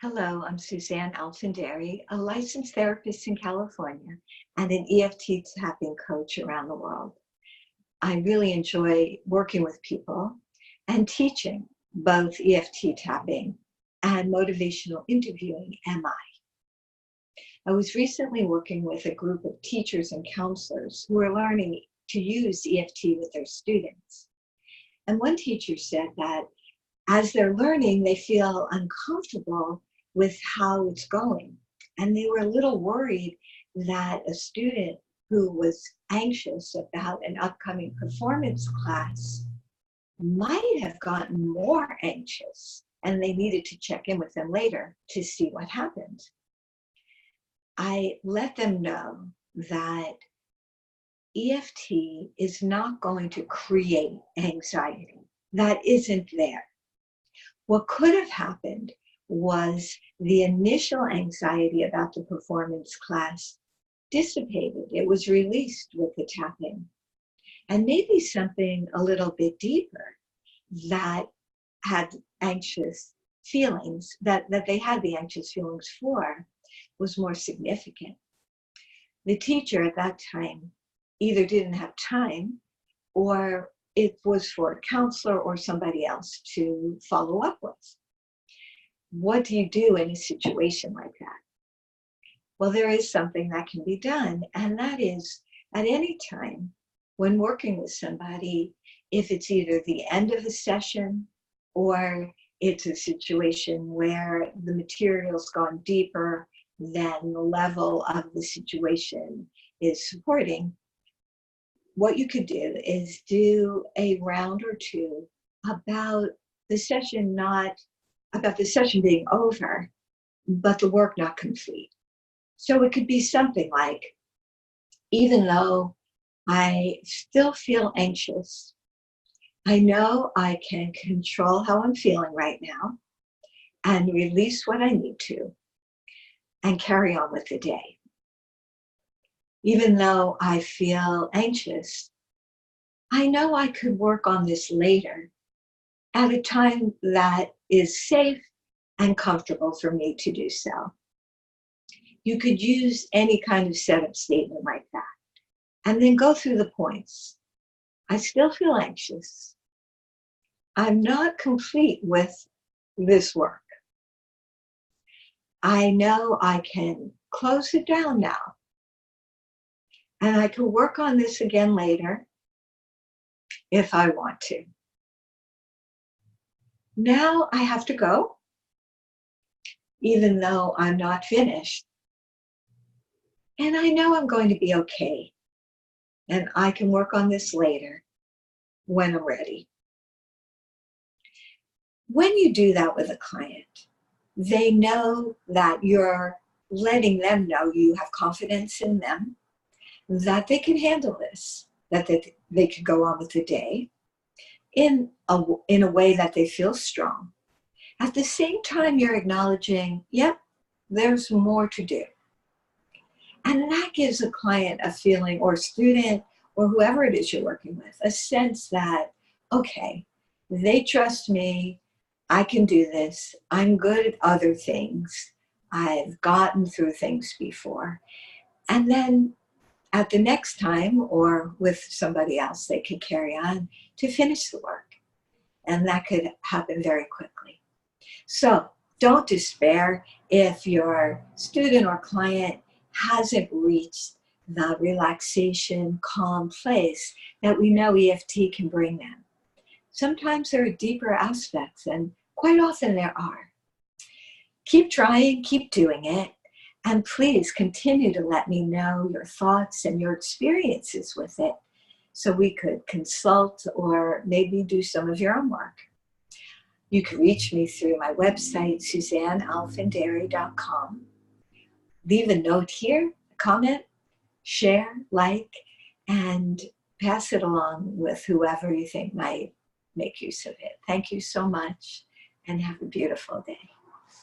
Hello, I'm Suzanne Alfinderi, a licensed therapist in California and an EFT tapping coach around the world. I really enjoy working with people and teaching both EFT tapping and motivational interviewing, MI. I was recently working with a group of teachers and counselors who are learning to use EFT with their students. And one teacher said that as they're learning, they feel uncomfortable with how it's going. And they were a little worried that a student who was anxious about an upcoming performance class might have gotten more anxious, and they needed to check in with them later to see what happened. I let them know that EFT is not going to create anxiety. That isn't there. What could have happened was the initial anxiety about the performance class dissipated. It was released with the tapping. And maybe something a little bit deeper that had anxious feelings, that they had the anxious feelings for, was more significant. The teacher at that time either didn't have time, or it was for a counselor or somebody else to follow up with. What do you do in a situation like that? Well, there is something that can be done, and that is at any time when working with somebody, if it's either the end of a session or it's a situation where the material's gone deeper than the level of the situation is supporting, what you could do is do a round or two about the session being over, but the work not complete. So it could be something like, even though I still feel anxious, I know I can control how I'm feeling right now and release what I need to and carry on with the day. Even though I feel anxious, I know I could work on this later at a time that is safe and comfortable for me to do so. You could use any kind of setup statement like that, and then go through the points. I still feel anxious. I'm not complete with this work. I know I can close it down now, and I can work on this again later if I want to. Now I have to go, even though I'm not finished. And I know I'm going to be okay. And I can work on this later when I'm ready. When you do that with a client, they know that you're letting them know you have confidence in them, that they can handle this, that they can go on with the day in a way that they feel strong. At the same time, you're acknowledging, yep, there's more to do. And that gives a client a feeling, or student, or whoever it is you're working with, a sense that, okay, they trust me, I can do this, I'm good at other things, I've gotten through things before. And then at the next time, or with somebody else, they could carry on to finish the work. And that could happen very quickly. So don't despair if your student or client hasn't reached the relaxation, calm place that we know EFT can bring them. Sometimes there are deeper aspects, and quite often there are. Keep trying, keep doing it, and please continue to let me know your thoughts and your experiences with it so we could consult or maybe do some of your own work. You can reach me through my website, SuzanneAlfinderi.com. Leave a note here, comment, share, like, and pass it along with whoever you think might make use of it. Thank you so much, and have a beautiful day.